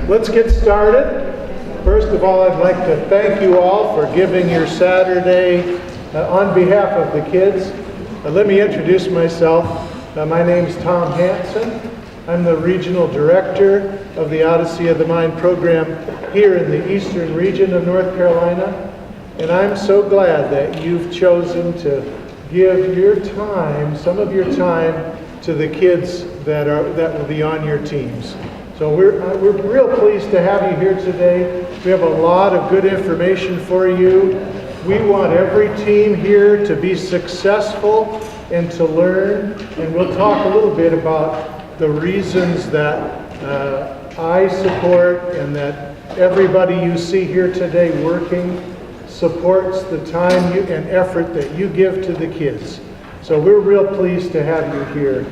Let's get started. First of all, I'd like to thank you all for giving your Saturday on behalf of the kids. Let me introduce myself. My name is Tom Hansen. I'm the Regional Director of the Odyssey of the Mind program here in the Eastern region of North Carolina. And I'm so glad that you've chosen to give your time, some of your time, to the kids that will be on your teams. So we're real pleased to have you here today. We have a lot of good information for you. We want every team here to be successful and to learn. And we'll talk a little bit about the reasons that I support and that everybody you see here today working supports the time and effort that you give to the kids. So we're real pleased to have you here.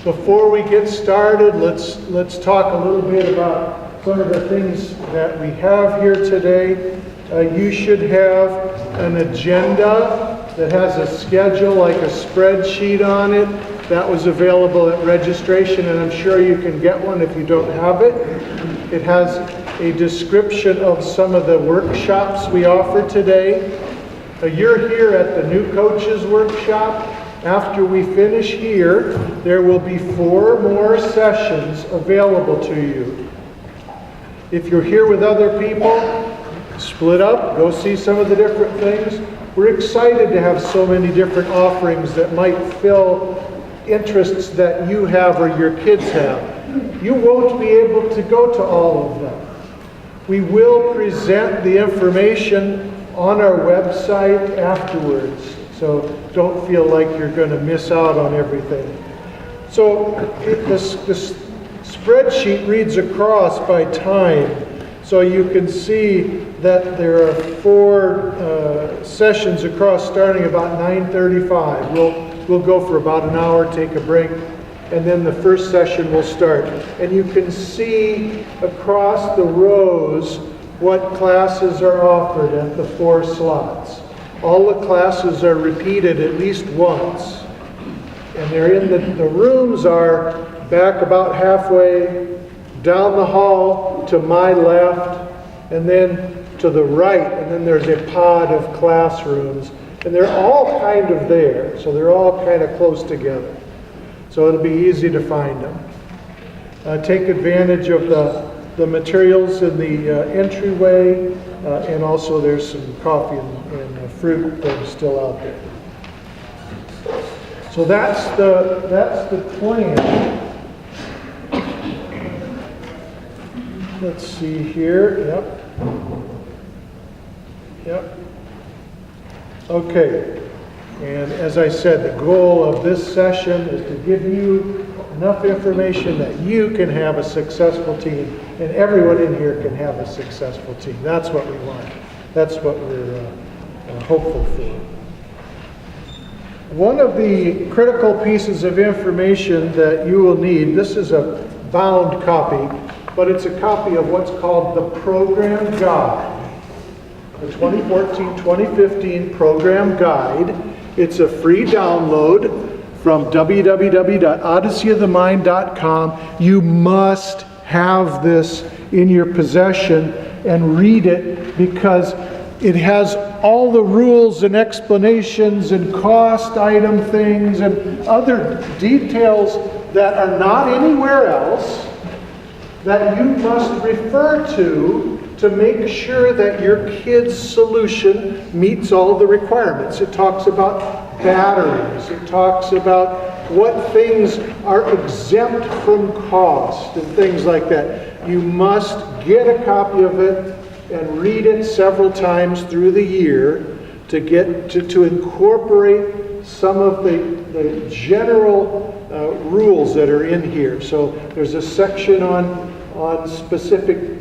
Before we get started, let's talk a little bit about some of the things that we have here today. You should have an agenda that has a schedule, like a spreadsheet on it. That was available at registration, and I'm sure you can get one if you don't have it. It has a description of some of the workshops we offer today. You're here at the New Coaches Workshop. After we finish here, there will be 4 more sessions available to you. If you're here with other people, split up, go see some of the different things. We're excited to have so many different offerings that might fill interests that you have or your kids have. You won't be able to go to all of them. We will present the information on our website afterwards. So don't feel like you're going to miss out on everything. So this spreadsheet reads across by time. So you can see that there are 4 sessions across starting about 9:35. We'll go for about an hour, take a break, and then the first session will start. And you can see across the rows what classes are offered at the 4 slots. All the classes are repeated at least once. And they're in the rooms are back about halfway, down the hall to my left, and then to the right, and then there's a pod of classrooms. And they're all kind of there, so they're all kind of close together. So it'll be easy to find them. Take advantage of the materials in the entryway, and also there's some coffee and fruit things still out there. So that's the plan. Let's see here. Yep. Okay. And as I said, the goal of this session is to give you enough information that you can have a successful team, and everyone in here can have a successful team. That's what we want. That's what we're hopeful for. One of the critical pieces of information that you will need, this is a bound copy, but it's a copy of what's called the Program Guide. The 2014-2015 Program Guide. It's a free download from www.odysseyofthemind.com. You must have this in your possession and read it, because it has all the rules and explanations and cost item things and other details that are not anywhere else that you must refer to make sure that your kid's solution meets all the requirements. It talks about batteries. It talks about what things are exempt from cost and things like that. You must get a copy of it and read it several times through the year to get to incorporate some of the general rules that are in here. So there's a section on specific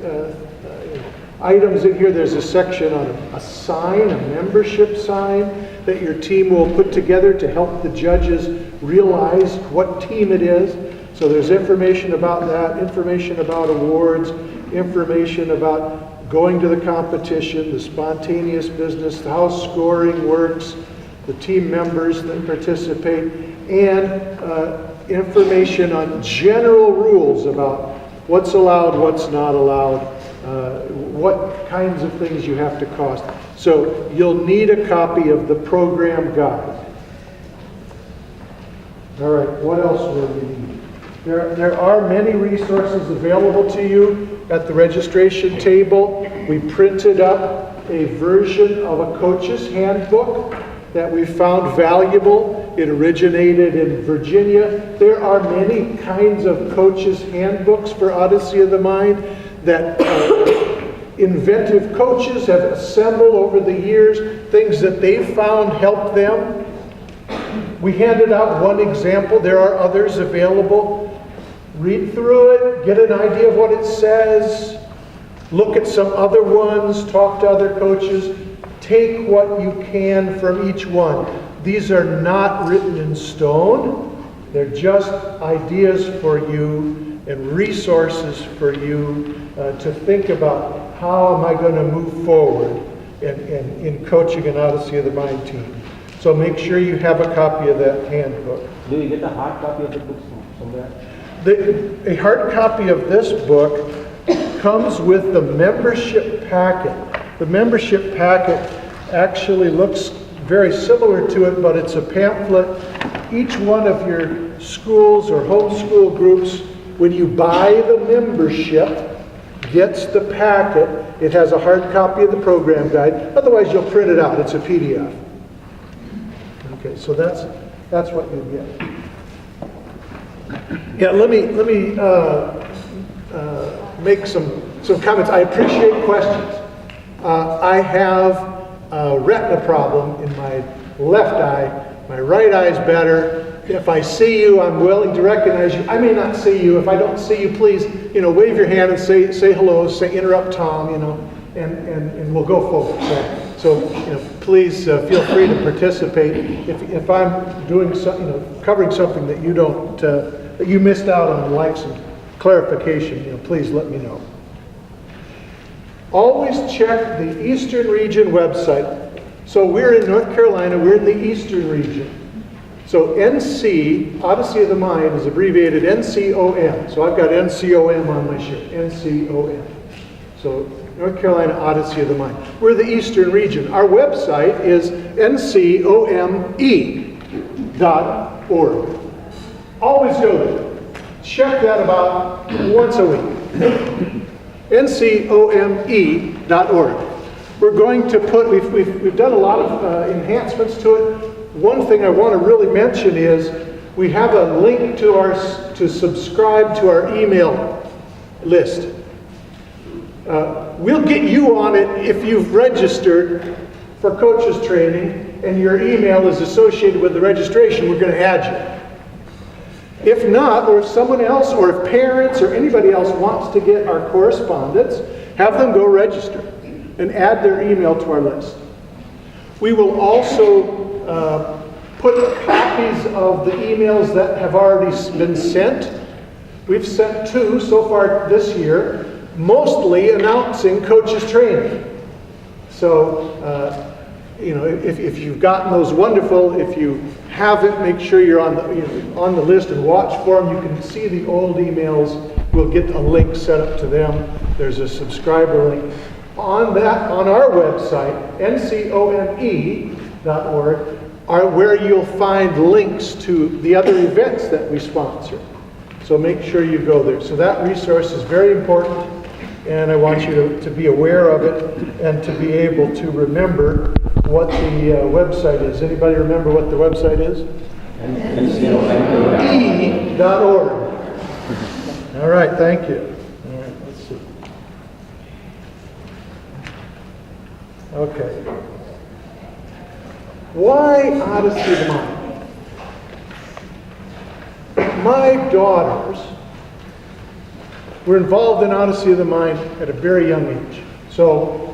items in here. There's a section on a sign, a membership sign that your team will put together to help the judges realize what team it is. So there's information about that, information about awards, information about going to the competition, the spontaneous business, how scoring works, the team members that participate, and information on general rules about what's allowed, what's not allowed, what kinds of things you have to cost. So you'll need a copy of the program guide. All right, what else will you need? There are many resources available to you at the registration table. We printed up a version of a coach's handbook that we found valuable. It originated in Virginia. There are many kinds of coaches' handbooks for Odyssey of the Mind that inventive coaches have assembled over the years, things that they've found help them. We handed out one example. There are others available. Read through it, get an idea of what it says, look at some other ones, talk to other coaches, take what you can from each one. These are not written in stone. They're just ideas for you and resources for you to think about how am I going to move forward in coaching an Odyssey of the Mind team. So make sure you have a copy of that handbook. Do you get a hard copy of the book somewhere? A hard copy of this book comes with the membership packet. The membership packet actually looks very similar to it, but it's a pamphlet. Each one of your schools or homeschool groups, when you buy the membership, gets the packet. It has a hard copy of the program guide. Otherwise, you'll print it out. It's a PDF. Okay, so that's what you get. Yeah, let me make some comments. I appreciate questions. I have a retina problem in my left eye. My right eye is better. If I see you, I'm willing to recognize you. I may not see you. If I don't see you, please, wave your hand and say hello. Say interrupt Tom, and we'll go forward. So please feel free to participate. If I'm doing covering something that you don't that you missed out on, like some clarification, please let me know. Always check the Eastern Region website. So we're in North Carolina. We're in the Eastern Region. So NC, Odyssey of the Mind, is abbreviated NCOM. So I've got NCOM on my shirt. NCOM. So North Carolina Odyssey of the Mind. We're the Eastern Region. Our website is ncome.org. Always go there. Check that about once a week. ncome.org. We're going to put, we've done a lot of enhancements to it. One thing I want to really mention is we have a link to subscribe to our email list. We'll get you on it if you've registered for coaches training and your email is associated with the registration. We're going to add you. If not, or if someone else, or if parents or anybody else wants to get our correspondence, have them go register and add their email to our list. We will also put copies of the emails that have already been sent. We've sent 2 so far this year, mostly announcing coaches training. So, if you've gotten those, wonderful. If you haven't, make sure you're on the list and watch for them. You can see the old emails. We'll get a link set up to them. There's a subscriber link on our website, ncome.org, where you'll find links to the other events that we sponsor. So make sure you go there. So that resource is very important, and I want you to be aware of it and to be able to remember what the website is. Anybody remember what the website is? E.org. All right, thank you. All right, let's see. Okay. Why Odyssey of the Mind? My daughters were involved in Odyssey of the Mind at a very young age. So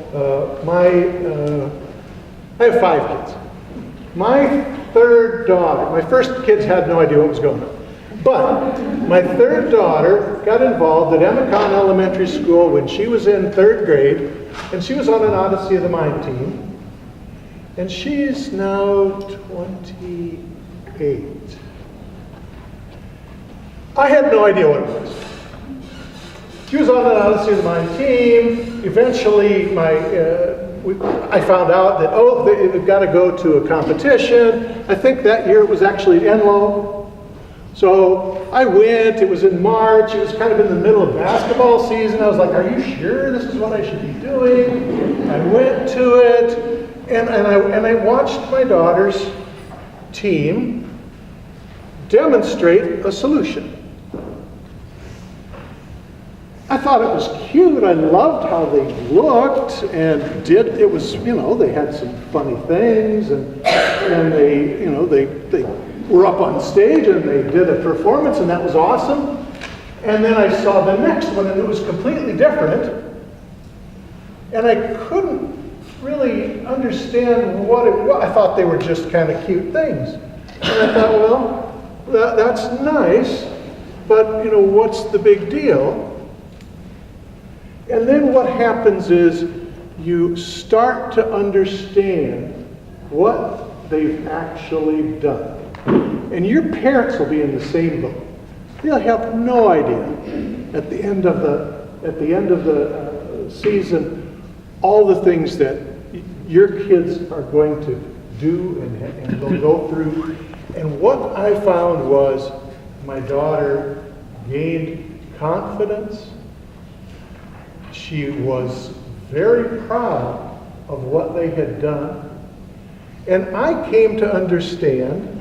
I have 5 kids. My third daughter, my first kids had no idea what was going on. But my third daughter got involved at Emmacon Elementary School when she was in 3rd grade, and she was on an Odyssey of the Mind team. And she's now 28. I had no idea what it was. she was on an Odyssey of the Mind team. Eventually, I found out that, they've got to go to a competition. I think that year it was actually Enloe. So I went, it was in March, it was kind of in the middle of basketball season. I was like, are you sure this is what I should be doing? I went to it, and I watched my daughter's team demonstrate a solution. I thought it was cute. I loved how they looked and it was, they had some funny things and they were up on stage and they did a performance and that was awesome. And then I saw the next one and it was completely different. And I couldn't really understand what it was. I thought they were just kind of cute things. And I thought, well, that's nice, but what's the big deal? And then what happens is you start to understand what they've actually done. And your parents will be in the same boat. They'll have no idea at the end of the season all the things that your kids are going to do and they'll go through. And what I found was my daughter gained confidence. She was very proud of what they had done. And I came to understand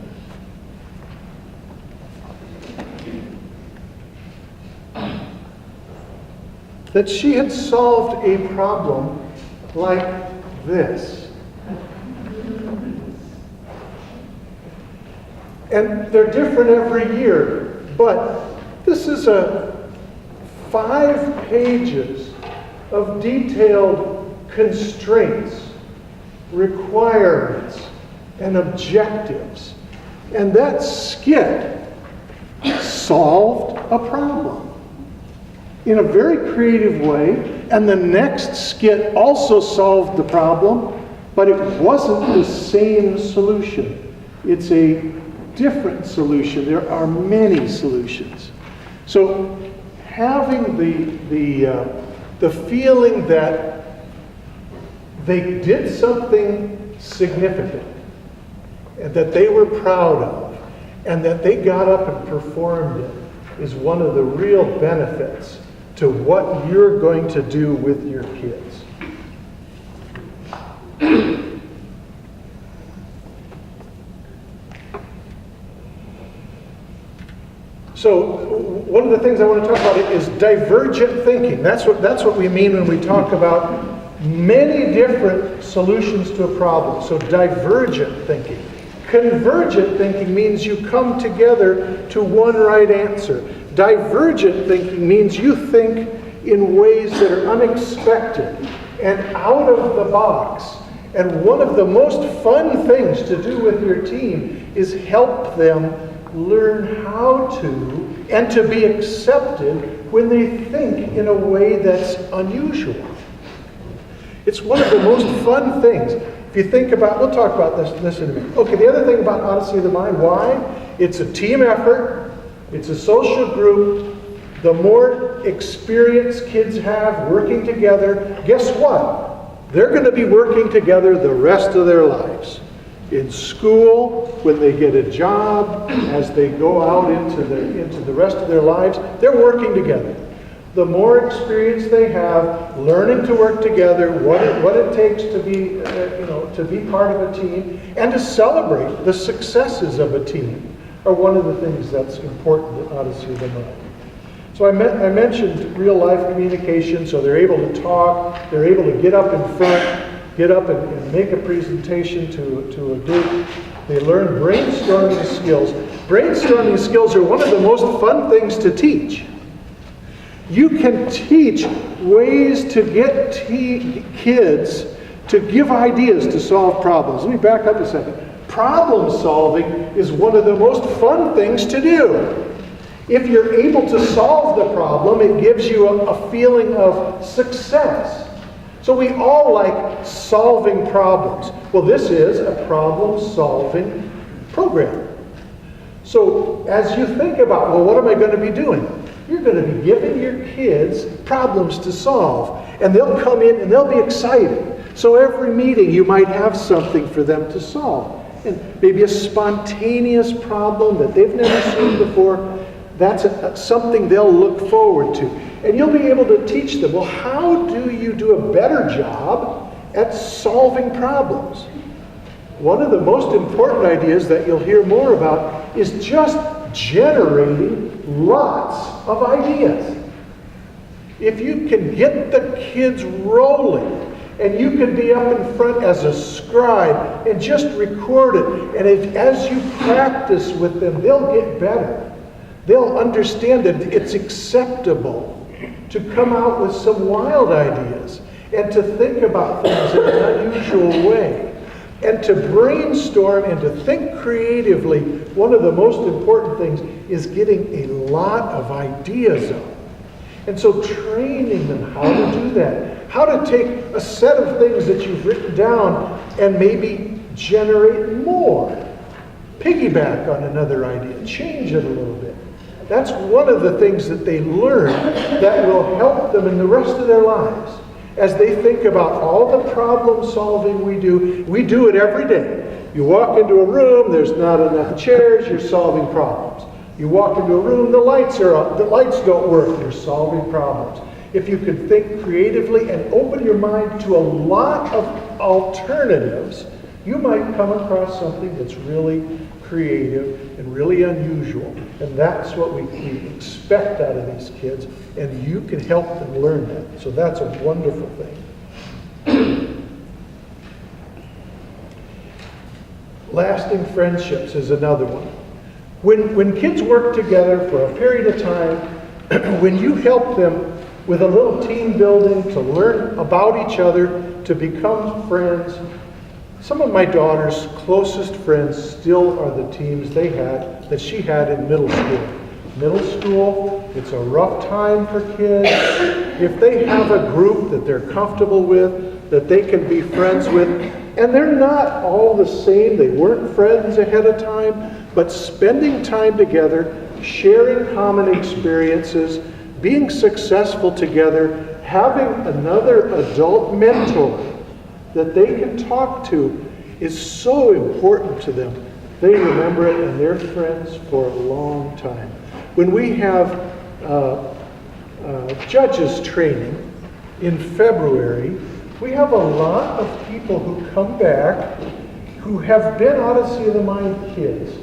that she had solved a problem like this. And they're different every year, but this is 5 pages of detailed constraints, requirements, and objectives. And that skit solved a problem in a very creative way. And the next skit also solved the problem, but it wasn't the same solution. It's a different solution. There are many solutions. So having the feeling that they did something significant and that they were proud of and that they got up and performed it is one of the real benefits to what you're going to do with your kids. So one of the things I want to talk about is divergent thinking. That's what we mean when we talk about many different solutions to a problem. So divergent thinking. Convergent thinking means you come together to one right answer. Divergent thinking means you think in ways that are unexpected and out of the box. And one of the most fun things to do with your team is help them learn how to and to be accepted when they think in a way that's unusual. It's one of the most fun things. If you think about, we'll talk about this in a minute. Okay, the other thing about Odyssey of the Mind, why? It's a team effort. It's a social group. The more experience kids have working together, guess what? They're going to be working together the rest of their lives. In school, when they get a job, as they go out into the rest of their lives, they're working together. The more experience they have, learning to work together, what it takes to be part of a team, and to celebrate the successes of a team, are one of the things that's important in Odyssey of the Mind. So I mentioned real life communication, so they're able to talk, they're able to get up in front, get up and make a presentation to a group. They learn brainstorming skills. Brainstorming skills are one of the most fun things to teach. You can teach ways to get kids to give ideas to solve problems. Let me back up a second. Problem solving is one of the most fun things to do. If you're able to solve the problem, it gives you a feeling of success. So we all like solving problems. Well, this is a problem-solving program. So as you think about, well, what am I going to be doing? You're going to be giving your kids problems to solve. And they'll come in and they'll be excited. So every meeting you might have something for them to solve. And maybe a spontaneous problem that they've never seen before. That's something they'll look forward to. And you'll be able to teach them, well, how do you do a better job at solving problems? One of the most important ideas that you'll hear more about is just generating lots of ideas. If you can get the kids rolling, and you can be up in front as a scribe and just record it, and as you practice with them, they'll get better. They'll understand that it's acceptable to come out with some wild ideas and to think about things in an unusual way and to brainstorm and to think creatively. One of the most important things is getting a lot of ideas up. And so training them how to do that, how to take a set of things that you've written down and maybe generate more. Piggyback on another idea, change it a little bit. That's one of the things that they learn that will help them in the rest of their lives. As they think about all the problem solving we do it every day. You walk into a room, there's not enough chairs, you're solving problems. You walk into a room, the lights are up, the lights don't work, you're solving problems. If you can think creatively and open your mind to a lot of alternatives, you might come across something that's really creative and really unusual. And that's what we expect out of these kids, and you can help them learn that. So that's a wonderful thing. Lasting friendships is another one. When kids work together for a period of time, when you help them with a little team building to learn about each other, to become friends, some of my daughter's closest friends still are the teams that she had in middle school. Middle school, it's a rough time for kids. If they have a group that they're comfortable with, that they can be friends with, and they're not all the same, they weren't friends ahead of time, but spending time together, sharing common experiences, being successful together, having another adult mentor that they can talk to is so important to them. They remember it and they're friends for a long time. When we have judges training in February, we have a lot of people who come back who have been Odyssey of the Mind kids.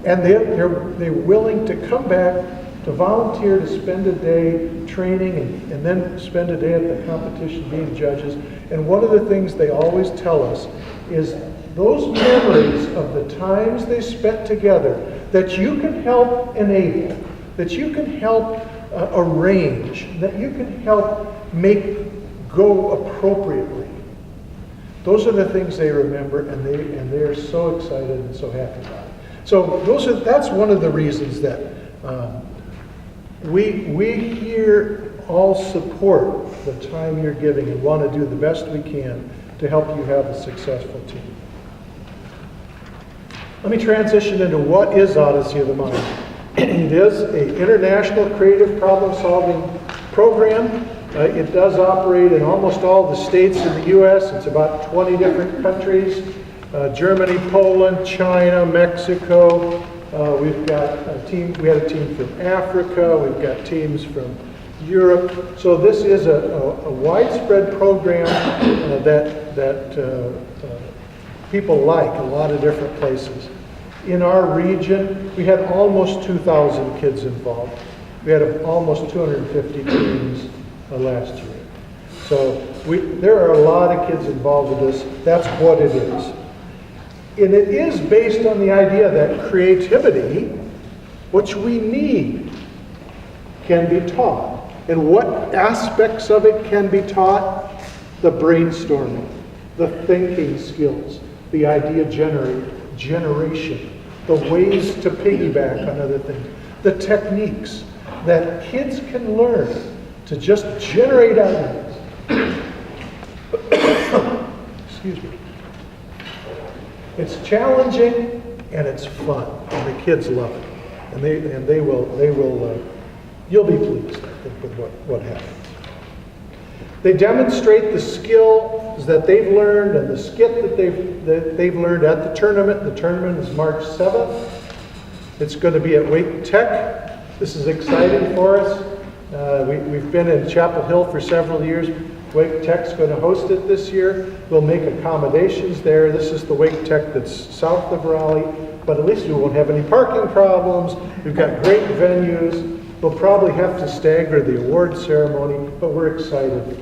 And they're willing to come back to volunteer to spend a day training and then spend a day at the competition being judges. And one of the things they always tell us is those memories of the times they spent together that you can help enable, that you can help arrange, that you can help make go appropriately. Those are the things they remember, and they're so excited and so happy about it. So that's one of the reasons that we here all support the time you're giving and want to do the best we can to help you have a successful team. Let me transition into what is Odyssey of the Mind. It is an international creative problem-solving program. It does operate in almost all the states in the U.S. It's about 20 different countries. Germany, Poland, China, Mexico. We've got a team. We had a team from Africa. We've got teams from Europe. So this is a widespread program that people like a lot of different places. In our region, we had almost 2,000 kids involved. We had almost 250 teams last year. So there are a lot of kids involved with this. That's what it is. And it is based on the idea that creativity, which we need, can be taught. And what aspects of it can be taught? The brainstorming, the thinking skills, the idea generation, the ways to piggyback on other things, the techniques that kids can learn to just generate ideas. Excuse me. It's challenging and it's fun, and the kids love it, and they will You'll be pleased, I think, with what happens. They demonstrate the skills that they've learned and the skit that they've learned at the tournament. The tournament is March 7th. It's going to be at Wake Tech. This is exciting for us. We've been in Chapel Hill for several years. Wake Tech's going to host it this year. We'll make accommodations there. This is the Wake Tech that's south of Raleigh, but at least we won't have any parking problems. We've got great venues. We'll probably have to stagger the award ceremony, but we're excited.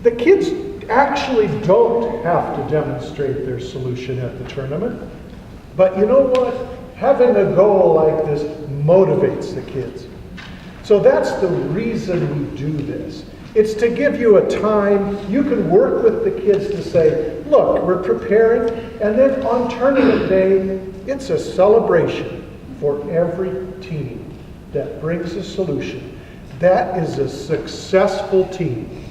The kids actually don't have to demonstrate their solution at the tournament, but you know what? Having a goal like this motivates the kids. So that's the reason we do this. It's to give you a time you can work with the kids to say, look, we're preparing, and then on tournament day, it's a celebration for every team that brings a solution. That is a successful team.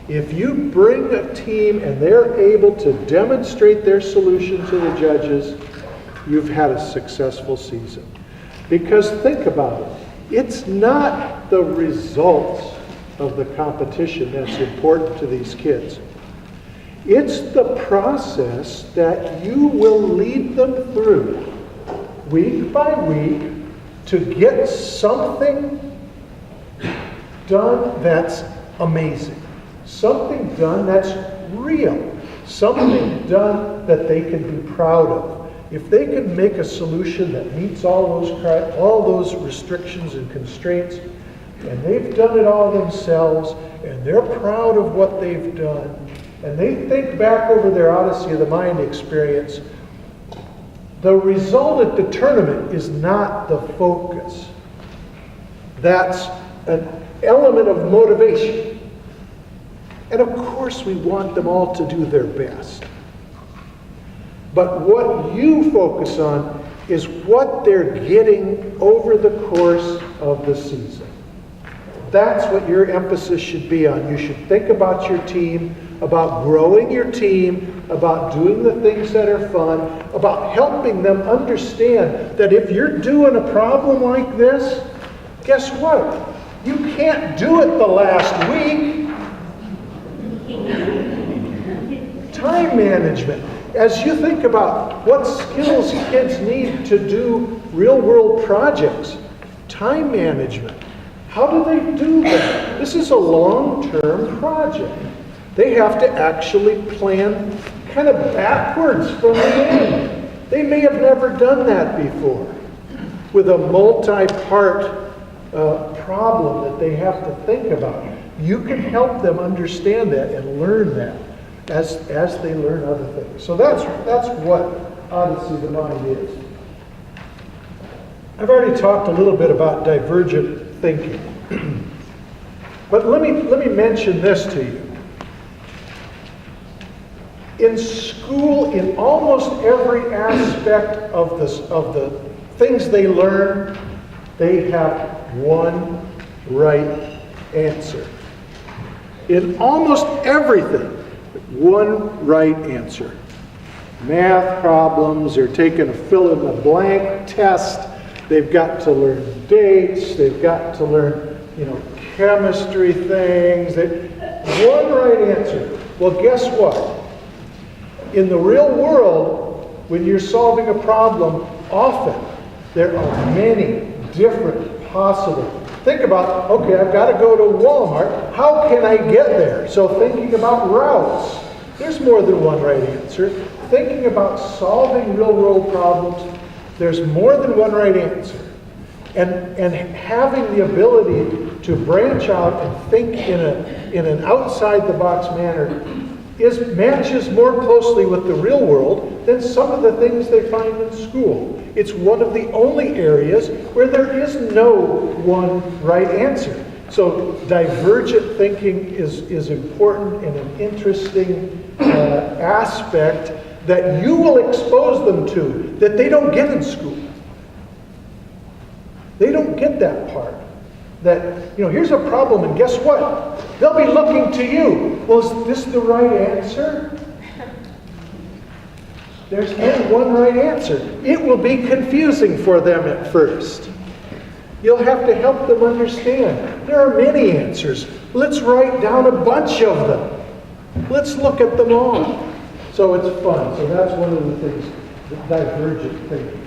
If you bring a team and they're able to demonstrate their solution to the judges, you've had a successful season. Because think about it. It's not the results of the competition that's important to these kids. It's the process that you will lead them through week by week to get something done that's amazing. Something done that's real. Something done that they can be proud of. If they can make a solution that meets all those restrictions and constraints, and they've done it all themselves, and they're proud of what they've done, and they think back over their Odyssey of the Mind experience, the result at the tournament is not the focus. That's an element of motivation. And of course we want them all to do their best. But what you focus on is what they're getting over the course of the season. That's what your emphasis should be on. You should think about your team, about growing your team, about doing the things that are fun, about helping them understand that if you're doing a problem like this, guess what? You can't do it the last week. Time management. As you think about what skills kids need to do real-world projects, time management. How do they do that? This is a long-term project. They have to actually plan kind of backwards from the end. They may have never done that before with a multi-part problem that they have to think about. You can help them understand that and learn that as they learn other things. So that's what Odyssey of the Mind is. I've already talked a little bit about divergent thinking. But let me mention this to you. In school, in almost every aspect of the things they learn, they have one right answer. In almost everything, one right answer. Math problems, they're taking a fill-in-the-blank test. They've got to learn dates. They've got to learn, chemistry things. One right answer. Well, guess what? In the real world, when you're solving a problem, often there are many different possible. Think about, okay, I've got to go to Walmart. How can I get there? So thinking about routes. There's more than one right answer. Thinking about solving real-world problems, there's more than one right answer. And having the ability to branch out and think in an outside-the-box manner matches more closely with the real world than some of the things they find in school. It's one of the only areas where there is no one right answer. So divergent thinking is important and an interesting aspect that you will expose them to that they don't get in school. They don't get that part. That, here's a problem, and guess what? They'll be looking to you. Well, is this the right answer? There's only one right answer. It will be confusing for them at first. You'll have to help them understand. There are many answers. Let's write down a bunch of them. Let's look at them all. So it's fun. So that's one of the things, the divergent thinking.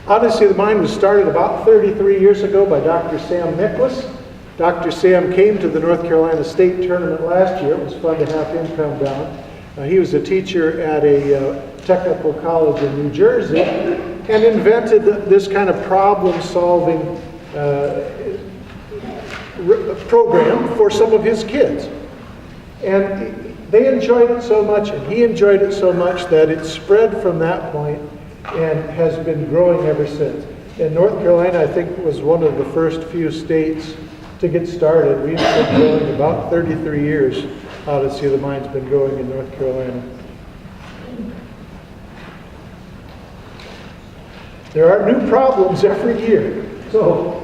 Odyssey of the Mind was started about 33 years ago by Dr. Sam Nicholas. Dr. Sam came to the North Carolina State Tournament last year. It was fun to have him come down. He was a teacher at a technical college in New Jersey and invented this kind of problem-solving program for some of his kids. And they enjoyed it so much, and he enjoyed it so much that it spread from that point and has been growing ever since. And North Carolina, I think, was one of the first few states to get started. We've been going about 33 years. Odyssey of the Mind's been going in North Carolina. There are new problems every year. So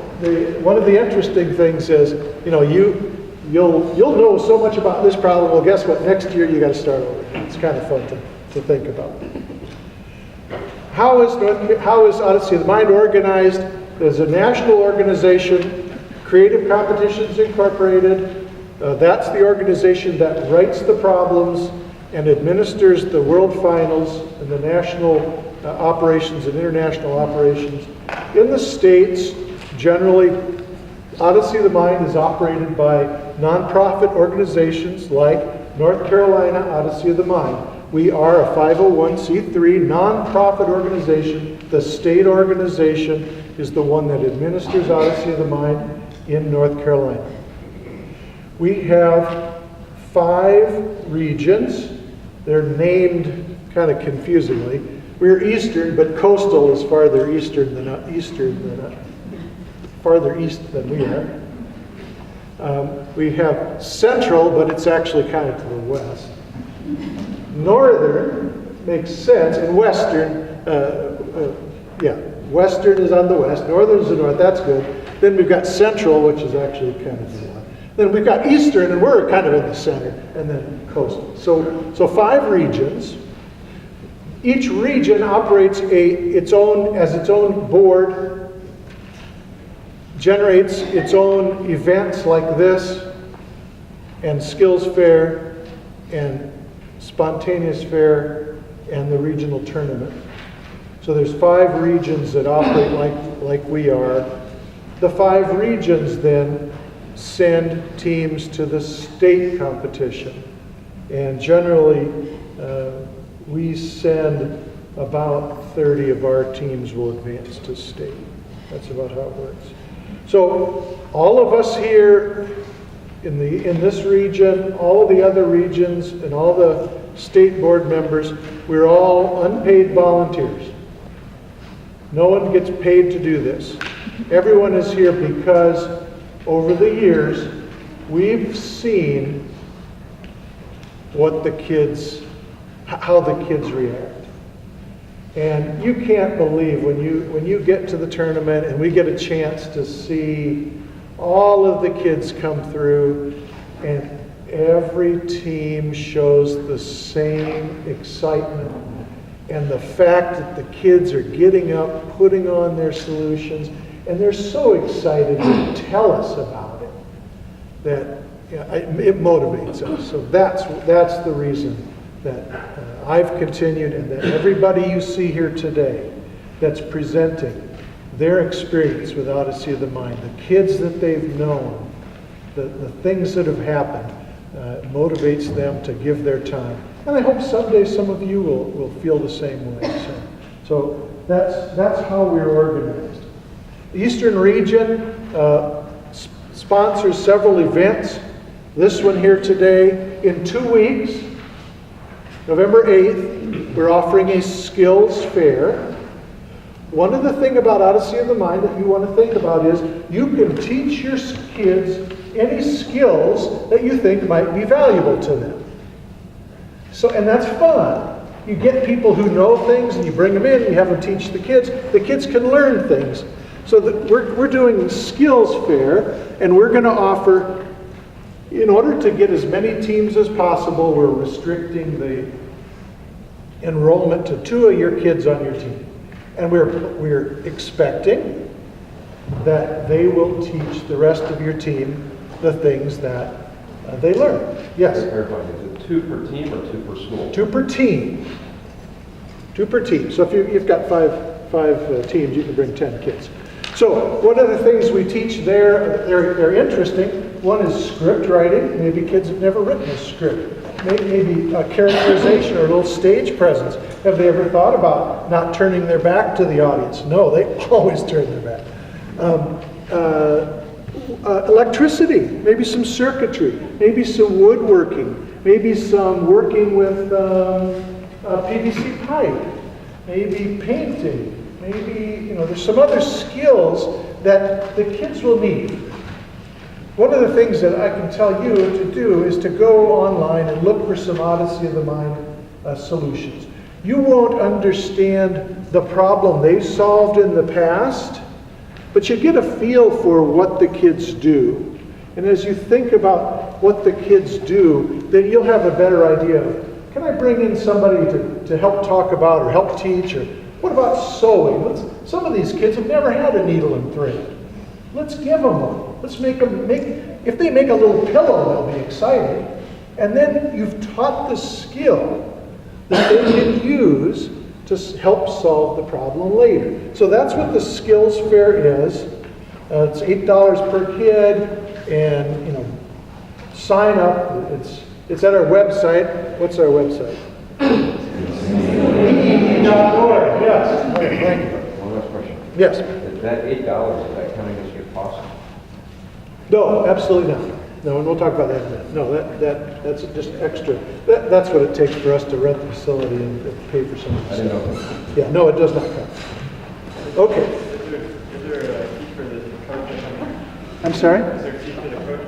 one of the interesting things is, you'll know so much about this problem. Well, guess what? Next year you got to start over. It's kind of fun to think about. How is Odyssey of the Mind organized? There's a national organization, Creative Competitions Incorporated. That's the organization that writes the problems and administers the world finals and the national operations and international operations. In the States, generally, Odyssey of the Mind is operated by nonprofit organizations like North Carolina Odyssey of the Mind. We are a 501c3 nonprofit organization. The state organization is the one that administers Odyssey of the Mind in North Carolina. We have 5 regions. They're named kind of confusingly. We're eastern, but coastal is farther eastern than farther east than we are. We have central, but it's actually kind of to the west. Northern makes sense, and western, western is on the west, northern is the north, that's good. Then we've got central, which is actually kind of to the left. Then we've got eastern, and we're kind of in the center, and then coastal. So 5 regions. Each region operates its own board, generates its own events like this, and skills fair, and spontaneous fair, and the regional tournament. So there's 5 regions that operate like we are. The 5 regions then send teams to the state competition. And generally, we send about 30 of our teams will advance to state. That's about how it works. So all of us here in this region, all of the other regions, and all the state board members, we're all unpaid volunteers. No one gets paid to do this. Everyone is here because over the years, we've seen how the kids react. And you can't believe when you get to the tournament and we get a chance to see all of the kids come through, and every team shows the same excitement. And the fact that the kids are getting up, putting on their solutions, and they're so excited to tell us about it, that it motivates us. So that's the reason that I've continued, and that everybody you see here today that's presenting their experience with Odyssey of the Mind, the kids that they've known, the things that have happened, motivates them to give their time. And I hope someday some of you will feel the same way. So that's how we're organized. The Eastern region sponsors several events. This one here today, in 2 weeks, November 8th, we're offering a skills fair. One of the things about Odyssey of the Mind that you want to think about is you can teach your kids any skills that you think might be valuable to them. So, and that's fun. You get people who know things and you bring them in and you have them teach the kids. The kids can learn things. So that we're doing the skills fair, and we're going to offer, in order to get as many teams as possible, we're restricting the enrollment to 2 of your kids on your team. And we're expecting that they will teach the rest of your team the things that they learn. Yes? Is it 2 per team or 2 per school? 2 per team. 2 per team. So if you've got five teams, you can bring 10 kids. So one of the things we teach there, they're interesting. One is script writing. Maybe kids have never written a script. Maybe a characterization or a little stage presence. Have they ever thought about not turning their back to the audience? No, they always turn their back. Electricity, maybe some circuitry, maybe some woodworking, maybe some working with PVC pipe, maybe painting, maybe, there's some other skills that the kids will need. One of the things that I can tell you to do is to go online and look for some Odyssey of the Mind solutions. You won't understand the problem they solved in the past, but you get a feel for what the kids do. And as you think about what the kids do, then you'll have a better idea of, can I bring in somebody to help talk about or help teach? Or what about sewing? Some of these kids have never had a needle and thread. Let's give them one. Let's if they make a little pillow, they'll be excited. And then you've taught the skill that they can use to help solve the problem later. So that's what the skills fair is. It's $8 per kid, and sign up. It's at our website. What's our website? EE.org. Yes. Okay, thank you. One last question. Yes. Is that $8, is that coming as your cost? No, absolutely not. No, and we'll talk about that in a minute. No, that's just extra. That's what it takes for us to rent the facility and pay for some of the I didn't know. Yeah, no, it does not come. Okay. Is there a fee for the coach? I'm sorry? Is there a fee for the coach?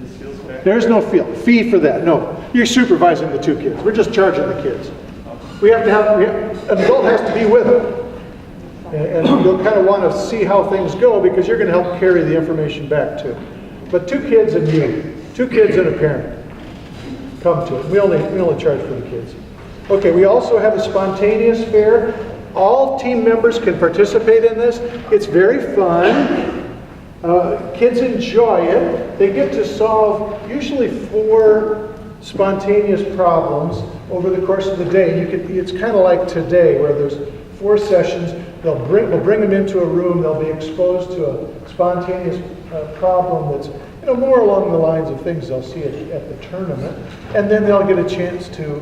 The skills fair? There's no fee for that. No, you're supervising the 2 kids. We're just charging the kids. We have to have an adult has to be with them. And you'll kind of want to see how things go because you're going to help carry the information back too. But 2 kids and you, 2 kids and a parent, come to it. We only charge for the kids. Okay, we also have a spontaneous fair. All team members can participate in this. It's very fun. Kids enjoy it. They get to solve usually 4 spontaneous problems over the course of the day. It's kind of like today where there's 4 sessions. We'll bring them into a room. They'll be exposed to a spontaneous problem that's more along the lines of things they'll see at the tournament, and then they'll get a chance to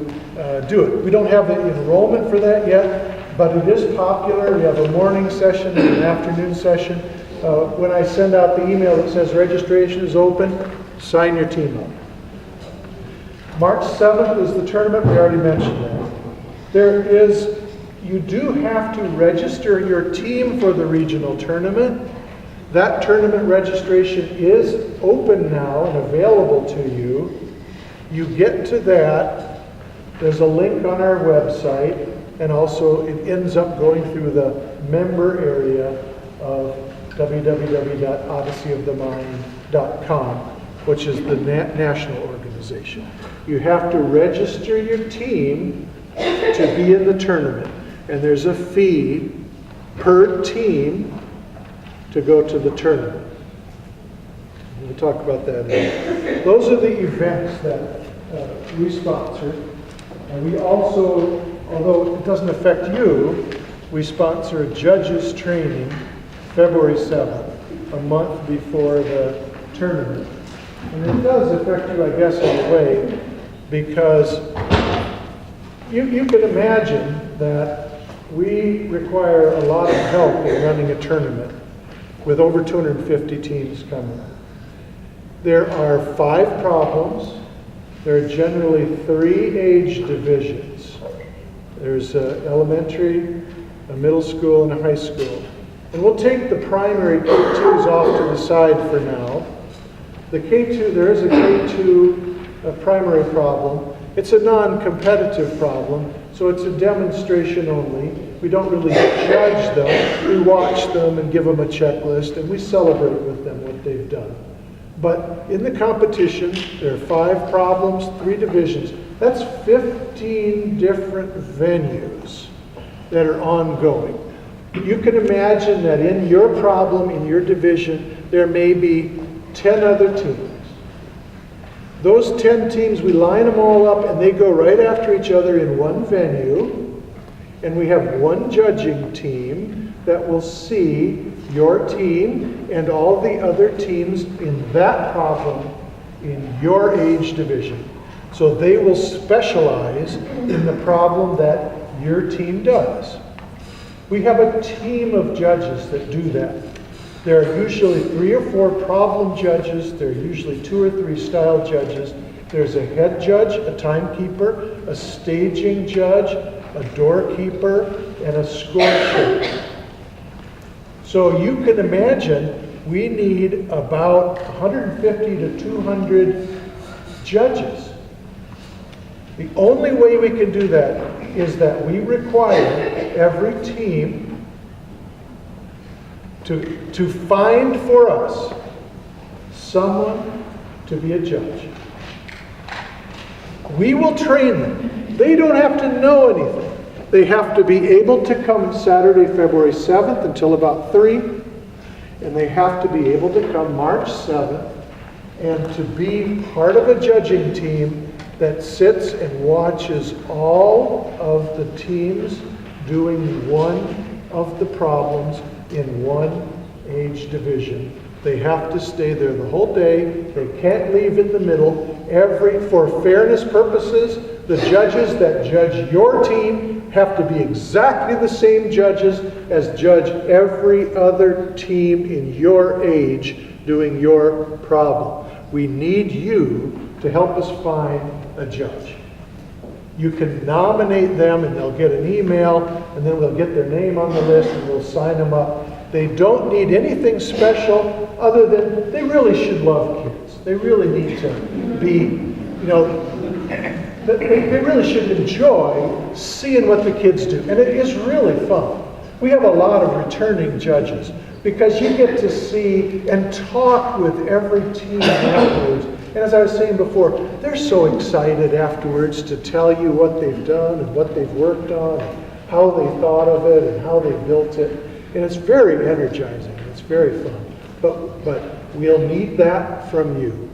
do it. We don't have the enrollment for that yet, but it is popular. We have a morning session and an afternoon session. When I send out the email that says registration is open, sign your team up. March 7th is the tournament. We already mentioned that. You do have to register your team for the regional tournament. That tournament registration is open now and available to you. You get to that. There's a link on our website, and also it ends up going through the member area of www.odysseyofthemind.com, which is the national organization. You have to register your team to be in the tournament. And there's a fee per team to go to the tournament. We'll talk about that later. Those are the events that we sponsor. And we also, although it doesn't affect you, we sponsor a judges training February 7th, a month before the tournament. And it does affect you, I guess, in a way, because you can imagine that we require a lot of help in running a tournament with over 250 teams coming. There are 5 problems. There are generally 3 age divisions. There's elementary, a middle school, and a high school. And we'll take the primary K2s off to the side for now. The K2, there is a K2 primary problem. It's a non-competitive problem, so it's a demonstration only. We don't really judge them. We watch them and give them a checklist, and we celebrate with them what they've done. But in the competition, there are 5 problems, 3 divisions. That's 15 different venues that are ongoing. You can imagine that in your problem, in your division, there may be 10 other teams. Those 10 teams, we line them all up and they go right after each other in one venue. And we have one judging team that will see your team and all the other teams in that problem in your age division. So they will specialize in the problem that your team does. We have a team of judges that do that. There are usually 3 or 4 problem judges. There are usually 2 or 3 style judges. There's a head judge, a timekeeper, a staging judge, a doorkeeper, and a score sheet. So you can imagine we need about 150 to 200 judges. The only way we can do that is that we require every team to find for us someone to be a judge. We will train them. They don't have to know anything. They have to be able to come Saturday, February 7th until about 3. And they have to be able to come March 7th and to be part of a judging team that sits and watches all of the teams doing one of the problems in one age division. They have to stay there the whole day. They can't leave in the middle. For fairness purposes, the judges that judge your team have to be exactly the same judges as judge every other team in your age doing your problem. We need you to help us find a judge. You can nominate them and they'll get an email and then we'll get their name on the list and we'll sign them up. They don't need anything special other than they really should love kids. They really need to be, they really should enjoy seeing what the kids do. And it is really fun. We have a lot of returning judges because you get to see and talk with every team afterwards. And as I was saying before, they're so excited afterwards to tell you what they've done and what they've worked on, and how they thought of it and how they built it. And it's very energizing. It's very fun. But we'll need that from you.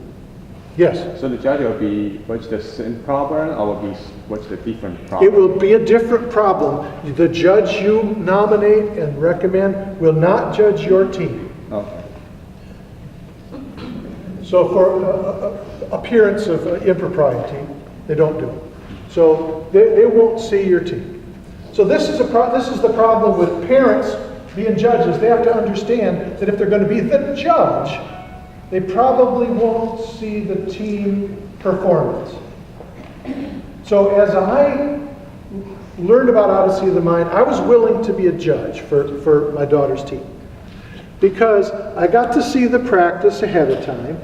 Yes? So the judge will be, what's the same problem or will be, what's the different problem? It will be a different problem. The judge you nominate and recommend will not judge your team. Okay. So for appearance of impropriety, they don't do it. So they won't see your team. So this is the problem with parents being judges. They have to understand that if they're going to be the judge, they probably won't see the team performance. So as I learned about Odyssey of the Mind, I was willing to be a judge for my daughter's team. Because I got to see the practice ahead of time.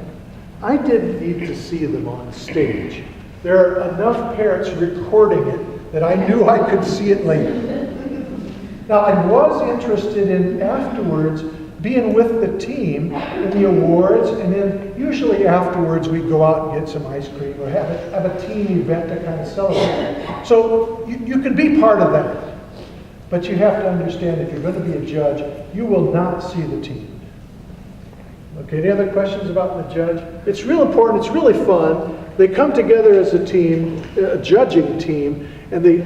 I didn't need to see them on stage. There are enough parents recording it that I knew I could see it later. Now, I was interested in afterwards being with the team in the awards, and then usually afterwards we go out and get some ice cream or have a team event to kind of celebrate. So you can be part of that. But you have to understand if you're going to be a judge, you will not see the team. Okay, any other questions about the judge? It's real important, it's really fun. They come together as a team, a judging team, and they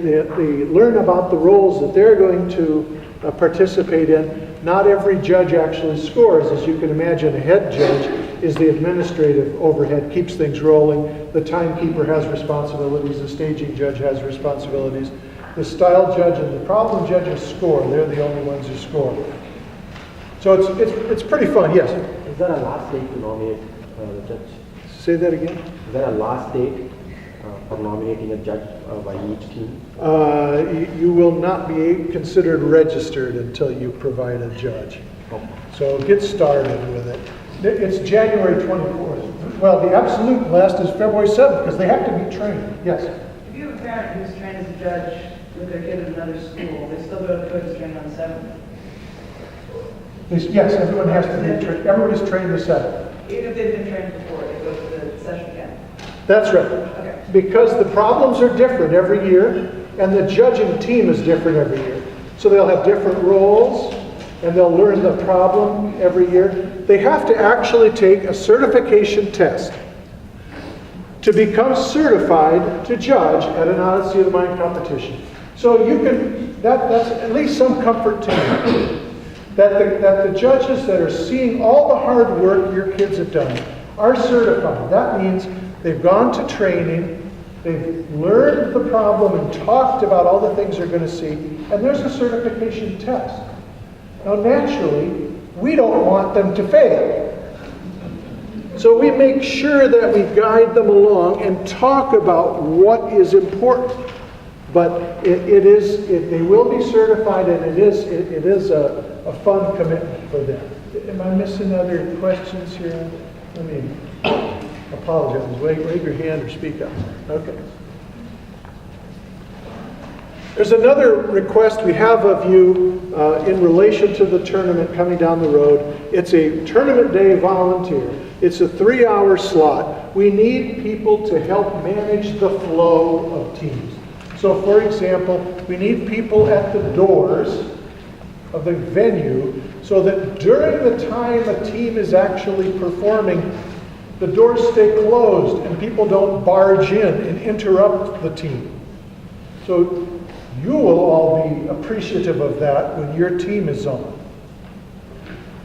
learn about the roles that they're going to participate in. Not every judge actually scores. As you can imagine, a head judge is the administrative overhead, keeps things rolling. The timekeeper has responsibilities, the staging judge has responsibilities. The style judge and the problem judges score. They're the only ones who score. So it's pretty fun, yes? Is there a last date to nominate the judge? Say that again? Is there a last date for nominating a judge by each team? You will not be considered registered until you provide a judge. Okay. So get started with it. It's January 24th. Well, the absolute last is February 7th because they have to be trained. Yes? If you have a parent who's trained as a judge with their kid at another school, they still go to training on the 7th? Yes, everyone has to be trained. Everybody's trained the 7th. Even if they've been trained before, they go to the session again? That's right. Okay. Because the problems are different every year, and the judging team is different every year. So they'll have different roles, and they'll learn the problem every year. They have to actually take a certification test to become certified to judge at an Odyssey of the Mind competition. So you can, that's at least some comfort to you. That the judges that are seeing all the hard work your kids have done are certified. That means they've gone to training, they've learned the problem and talked about all the things they're going to see, and there's a certification test. Now naturally, we don't want them to fail. So we make sure that we guide them along and talk about what is important. But they will be certified, and it is a fun commitment for them. Am I missing other questions here? Let me apologize. Wave your hand or speak up. Okay. There's another request we have of you in relation to the tournament coming down the road. It's a tournament day volunteer. It's a 3-hour slot. We need people to help manage the flow of teams. So for example, we need people at the doors of the venue so that during the time a team is actually performing, the doors stay closed and people don't barge in and interrupt the team. So you will all be appreciative of that when your team is on.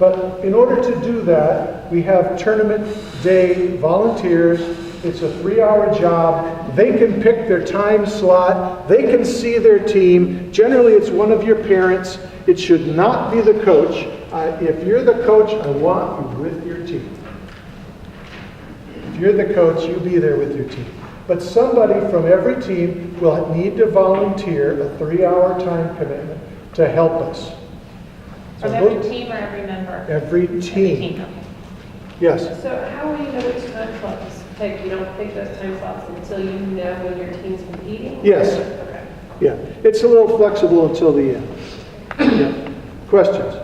But in order to do that, we have tournament day volunteers. It's a 3-hour job. They can pick their time slot. They can see their team. Generally, it's one of your parents. It should not be the coach. If you're the coach, I want you with your team. If you're the coach, you be there with your team. But somebody from every team will need to volunteer a 3-hour time commitment to help us. From every team or every member? Every team. Okay. Yes. So how will you know which time slots to pick? You don't pick those time slots until you know when your team's competing? Yes. Okay. Yeah. It's a little flexible until the end. Yeah. Questions?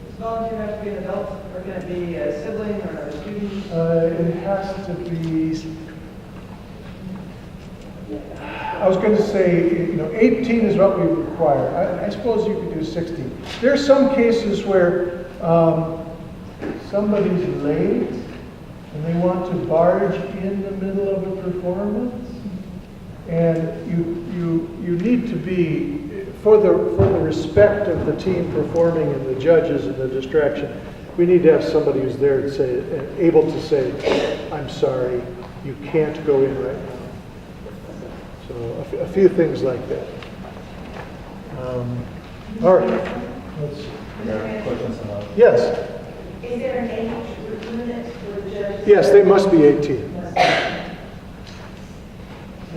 Does volunteer have to be an adult, or can it be a sibling or a student? It has to be. I was going to say, 18 is what we require. I suppose you could do 16. There are some cases where somebody's late and they want to barge in the middle of a performance, and you need to be, for the respect of the team performing and the judges and the distraction, we need to have somebody who's there to say, able to say, I'm sorry, you can't go in right now. So a few things like that. All right. Let's see. Questions on that? Yes. Is there an age limit for the judges? Yes, they must be 18.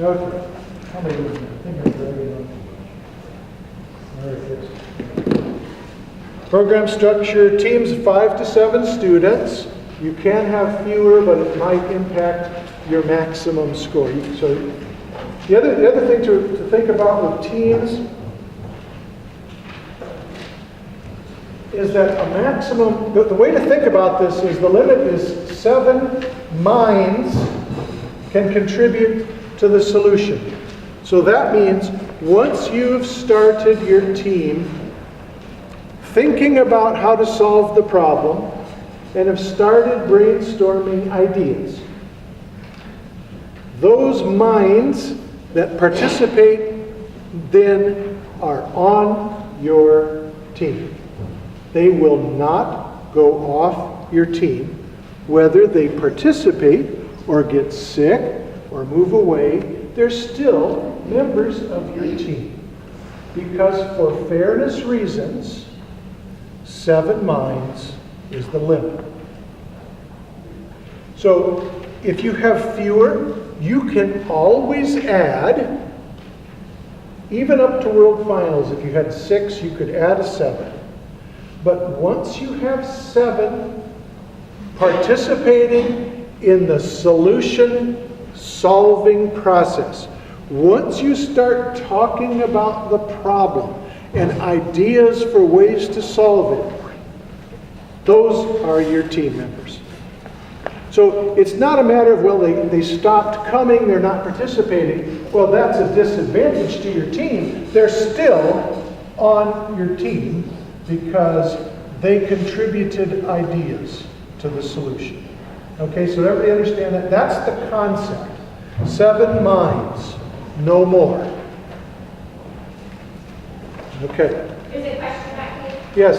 Okay. How many was there? I think I'm very on. All right, program structure, teams of 5 to 7 students. You can have fewer, but it might impact your maximum score. So the other thing to think about with teams is that a maximum, the way to think about this is the limit is 7 minds can contribute to the solution. So that means once you've started your team thinking about how to solve the problem and have started brainstorming ideas, those minds that participate then are on your team. They will not go off your team, whether they participate or get sick or move away. They're still members of your team. Because for fairness reasons, 7 minds is the limit. So if you have fewer, you can always add, even up to World Finals. If you had 6, you could add a 7. But once you have 7 participating in the solution solving process, once you start talking about the problem and ideas for ways to solve it, those are your team members. So it's not a matter of, well, they stopped coming, they're not participating. Well, that's a disadvantage to your team. They're still on your team because they contributed ideas to the solution. Okay, so everybody understand that? That's the concept. 7 minds, no more. Okay. Is it question back here? Yes.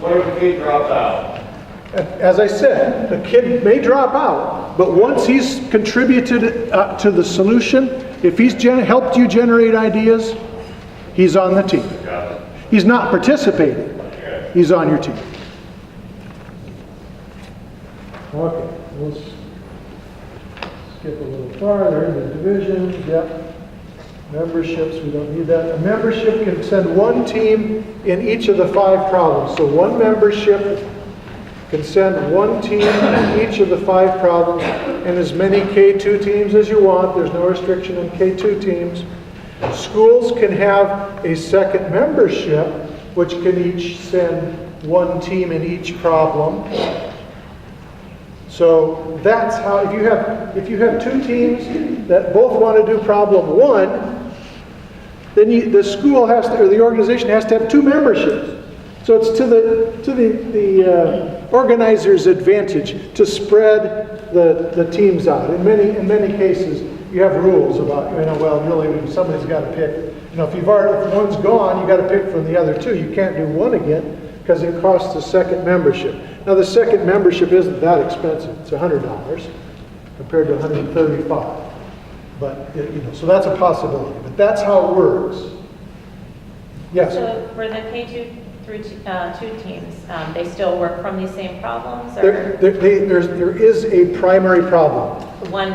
What if a kid drops out? As I said, a kid may drop out, but once he's contributed to the solution, if he's helped you generate ideas, he's on the team. He's not participating. He's on your team. Okay, we'll skip a little farther. The divisions, yep. Memberships, we don't need that. A membership can send one team in each of the 5 problems. So one membership can send one team in each of the 5 problems and as many K2 teams as you want. There's no restriction on K2 teams. Schools can have a second membership, which can each send one team in each problem. So that's how, if you have 2 teams that both want to do problem 1, then the school has to, or the organization has to have 2 memberships. So it's to the organizer's advantage to spread the teams out. In many cases, you have rules about, well, really, somebody's got to pick. If one's gone, you got to pick from the other 2. You can't do one again because it costs a second membership. Now, the second membership isn't that expensive. It's $100 compared to $135. But so that's a possibility. But that's how it works. Yes. So for the K2 through 2 teams, they still work from these same problems? Or There is a primary problem.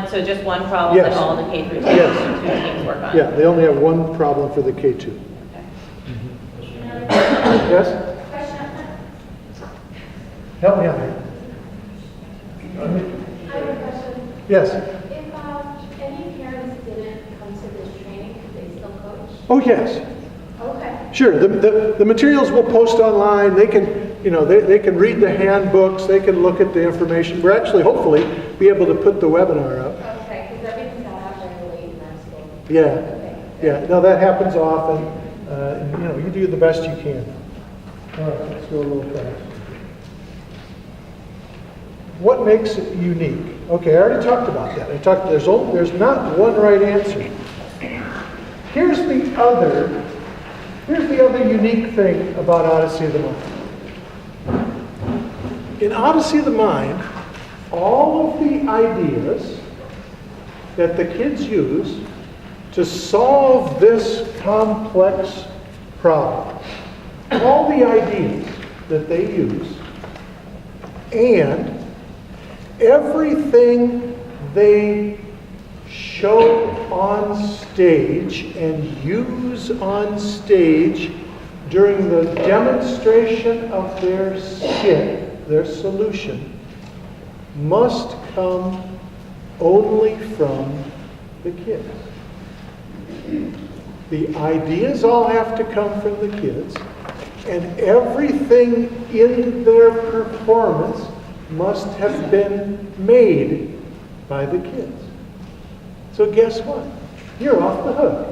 so just one problem Yes. that all the K through 2 Yes. teams work on? Yeah, they only have one problem for the K2. Okay. Yes? Help me out here. I have a question. Yes. If any parents didn't come to this training, could they still coach? Oh, yes. Okay. Sure. The materials we'll post online. They can, they can read the handbooks. They can look at the information. We're actually, hopefully, be able to put the webinar up. Okay, because everything got out very late in our school. Yeah. Okay. Yeah. No, that happens often. You do the best you can. All right. Let's go a little fast. What makes it unique? Okay, I already talked about that. There's not one right answer. Here's the other unique thing about Odyssey of the Mind. In Odyssey of the Mind, all of the ideas that the kids use to solve this complex problem, all the ideas that they use, and everything they show on stage and use on stage during the demonstration of their skit, their solution, must come only from the kids. The ideas all have to come from the kids, and everything in their performance must have been made by the kids. So guess what? You're off the hook.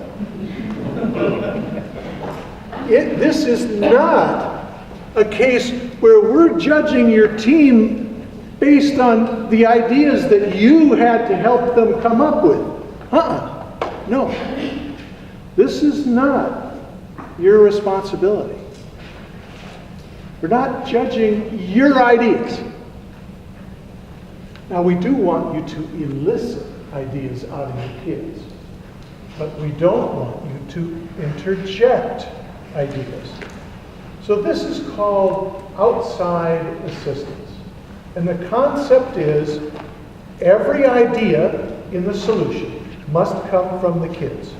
This is not a case where we're judging your team based on the ideas that you had to help them come up with. No. This is not your responsibility. We're not judging your ideas. Now, we do want you to elicit ideas out of your kids, but we don't want you to interject ideas. So this is called outside assistance. And the concept is every idea in the solution must come from the kids.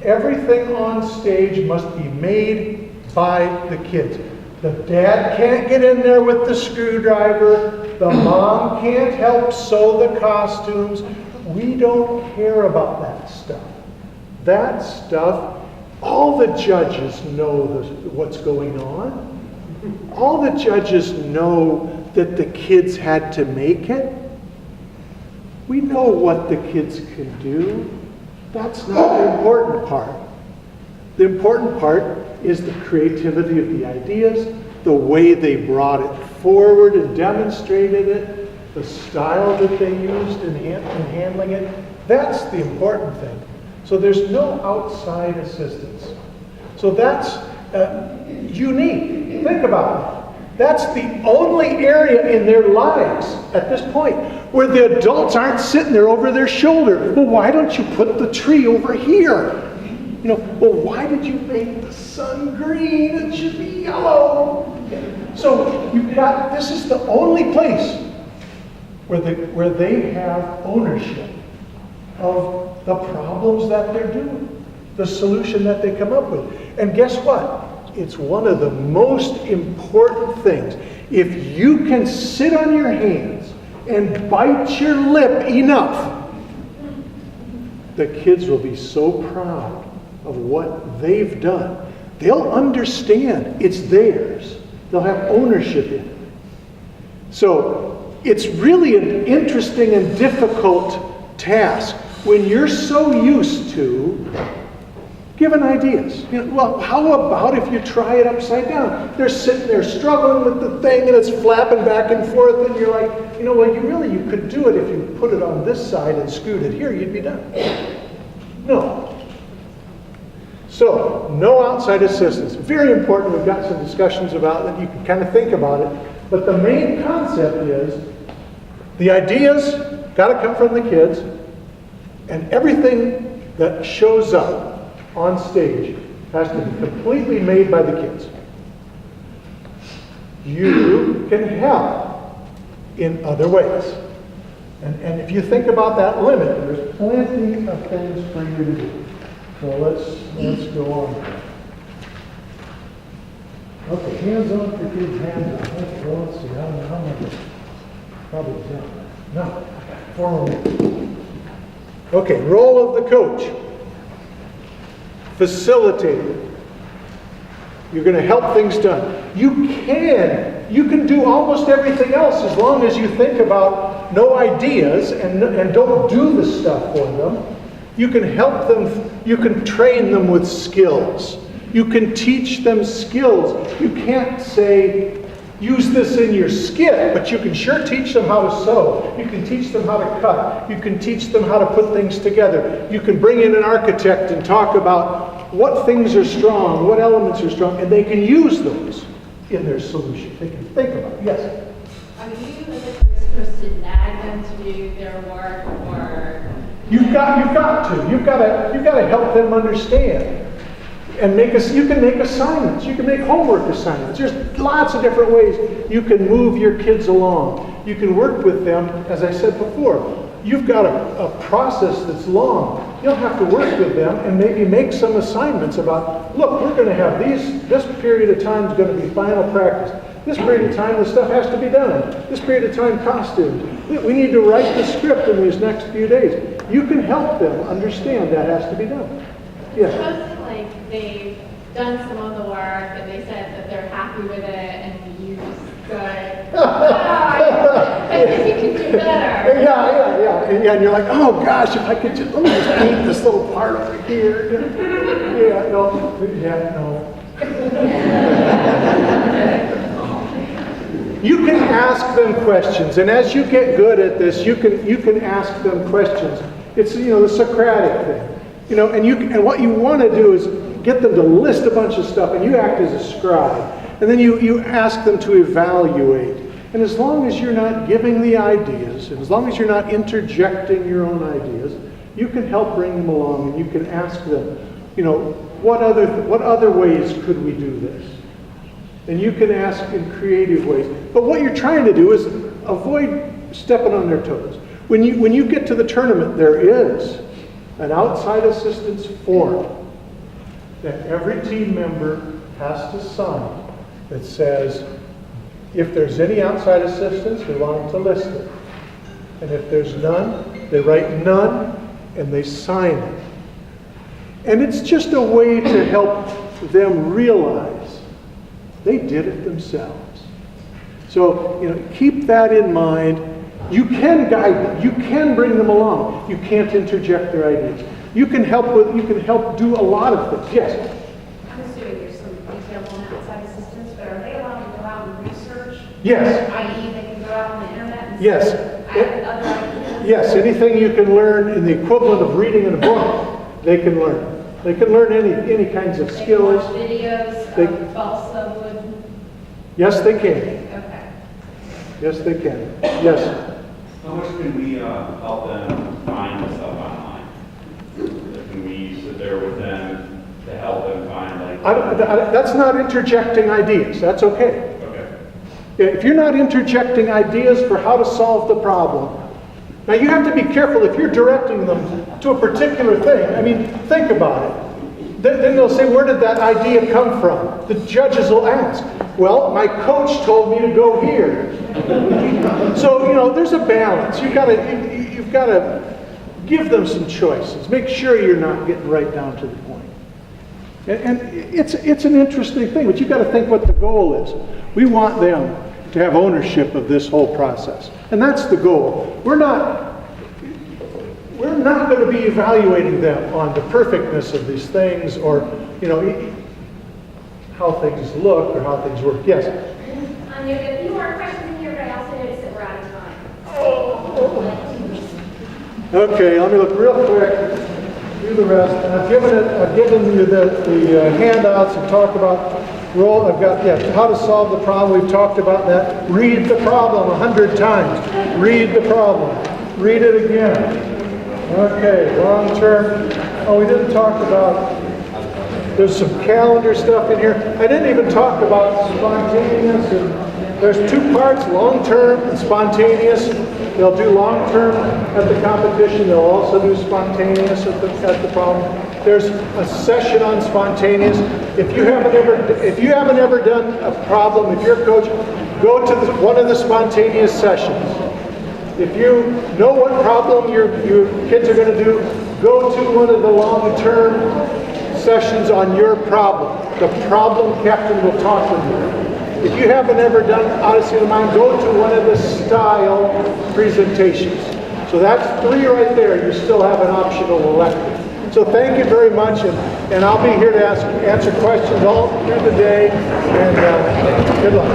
Everything on stage must be made by the kids. The dad can't get in there with the screwdriver. The mom can't help sew the costumes. We don't care about that stuff. That stuff, all the judges know what's going on. All the judges know that the kids had to make it. We know what the kids can do. That's not the important part. The important part is the creativity of the ideas, the way they brought it forward and demonstrated it, the style that they used in handling it. That's the important thing. So there's no outside assistance. So that's unique. Think about it. That's the only area in their lives at this point where the adults aren't sitting there over their shoulder. Well, why don't you put the tree over here? You know, well, why did you make the sun green? It should be yellow. So you've got, this is the only place where they have ownership of the problems that they're doing, the solution that they come up with. And guess what? It's one of the most important things. If you can sit on your hands and bite your lip enough, the kids will be so proud of what they've done. They'll understand it's theirs. They'll have ownership in it. So it's really an interesting and difficult task when you're so used to giving ideas. You know, well, how about if you try it upside down? They're sitting there struggling with the thing and it's flapping back and forth and you're like, you know, well, you could do it if you put it on this side and screwed it here, you'd be done. No. So, no outside assistance. Very important. We've got some discussions about that. You can kind of think about it. But the main concept is the ideas got to come from the kids, and everything that shows up on stage has to be completely made by the kids. You can help in other ways. And if you think about that limit, there's plenty of things for you to do. So let's go on. Okay, hands on for kids, hands on. Let's see, how much? Probably 10. No, 4 more minutes. Okay, role of the coach. Facilitator. You're going to help things done. You can do almost everything else as long as you think about no ideas and don't do the stuff for them. You can help them, you can train them with skills. You can teach them skills. You can't say, use this in your skit, but you can sure teach them how to sew. You can teach them how to cut. You can teach them how to put things together. You can bring in an architect and talk about what things are strong, what elements are strong, and they can use those in their solution. They can think about it. Yes? Are you the first supposed to nag them to do their work, or You've got to help them understand. And you can make assignments. You can make homework assignments. There's lots of different ways you can move your kids along. You can work with them, as I said before. You've got a process that's long. You'll have to work with them and maybe make some assignments about, look, we're going to have this period of time is going to be final practice. This period of time, the stuff has to be done. This period of time, costumes. We need to write the script in these next few days. You can help them understand that has to be done. Yes? suppose like they've done some of the work and they said that they're happy with it and you just go, I think you can do better. Yeah, and you're like, oh gosh, if I could just, let me just paint this little part over here. No. You can ask them questions, and as you get good at this, you can ask them questions. It's the Socratic thing, and what you want to do is get them to list a bunch of stuff, and you act as a scribe, and then you ask them to evaluate. And as long as you're not giving the ideas, and as long as you're not interjecting your own ideas, you can help bring them along, and you can ask them, what other ways could we do this? And you can ask in creative ways. But what you're trying to do is avoid stepping on their toes. When you get to the tournament, there is an outside assistance form that every team member has to sign that says, if there's any outside assistance, we want them to list it. And if there's none, they write none and they sign it. And it's just a way to help them realize they did it themselves. So, keep that in mind. You can guide them. You can bring them along. You can't interject their ideas. You can help do a lot of things. Yes? I'm assuming there's some details on outside assistance, but are they allowed to go out and research? Yes. I.e., they can go out on the internet and Yes. other ideas? Yes, anything you can learn in the equivalent of reading in a book, they can learn. They can learn any kinds of They can skills. watch videos They- of balsa wood? Yes, they can. Okay. Yes, they can. Yes. How much can we help them find the stuff online? Can we sit there with them to help them find That's not interjecting ideas. That's okay. Okay. If you're not interjecting ideas for how to solve the problem, now you have to be careful if you're directing them to a particular thing. I mean, think about it. Then they'll say, where did that idea come from? The judges will ask, well, my coach told me to go here. So, there's a balance. You've got to give them some choices. Make sure you're not getting right down to the point. And it's an interesting thing, but you've got to think what the goal is. We want them to have ownership of this whole process. And that's the goal. We're not going to be evaluating them on the perfectness of these things or, how things look or how things work. Yes? There's a few more questions in here, but I also noticed that we're out of time. Okay, let me look real quick through the rest. And I've given you the handouts and talked about I've got, how to solve the problem. We've talked about that. Read the problem 100 times. Read the problem. Read it again. Okay, long term. Oh, we didn't talk about, there's some calendar stuff in here. I didn't even talk about spontaneous. And there's two parts, long term and spontaneous. They'll do long term at the competition. They'll also do spontaneous at the problem. There's a session on spontaneous. If you haven't ever done a problem, if you're a coach, go to one of the spontaneous sessions. If you know what problem your kids are going to do, go to one of the long-term sessions on your problem. The problem captain will talk with you. If you haven't ever done Odyssey of the Mind, go to one of the style presentations. So that's 3 right there. You still have an optional elective. So thank you very much, and I'll be here to answer questions all through the day, and good luck.